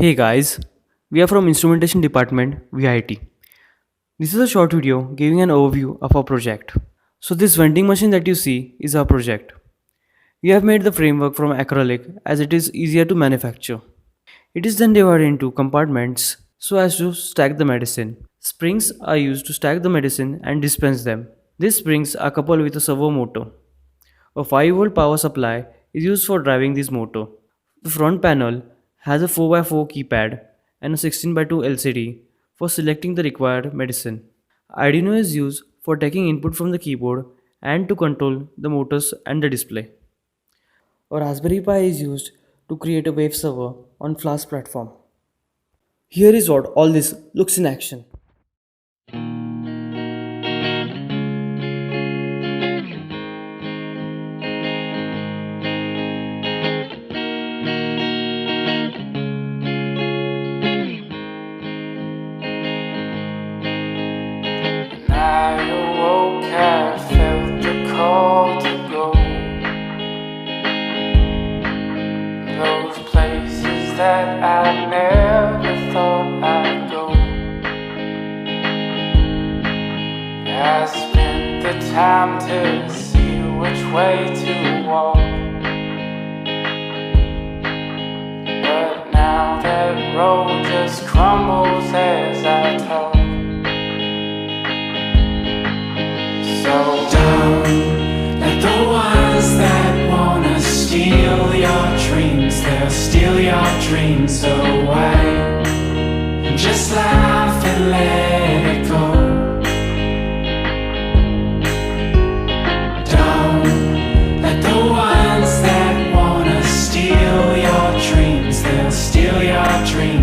Hey guys, we are from Instrumentation Department, VIT. This is a short video giving an overview of our project. So this vending machine that you see is our project. We have made the framework from acrylic as it is easier to manufacture. It is then divided into compartments so as to stack the medicine. Springs are used to stack the medicine and dispense them. These springs are coupled with a servo motor. A 5-volt power supply is used for driving this motor. The front panel has a 4x4 keypad and a 16x2 LCD for selecting the required medicine. Arduino is used for taking input from the keyboard and to control the motors and the display. A Raspberry Pi is used to create a wave server on Flask platform. Here is what all this looks in action. I awoke, I felt the call to go. Those places that I never thought I'd go. I spent the time to see which way to walk. But now that road just crumbles as I talk. So don't let the ones that wanna steal your dreams, they'll steal your dreams away. Just laugh and let it go. Don't let the ones that wanna steal your dreams, they'll steal your dreams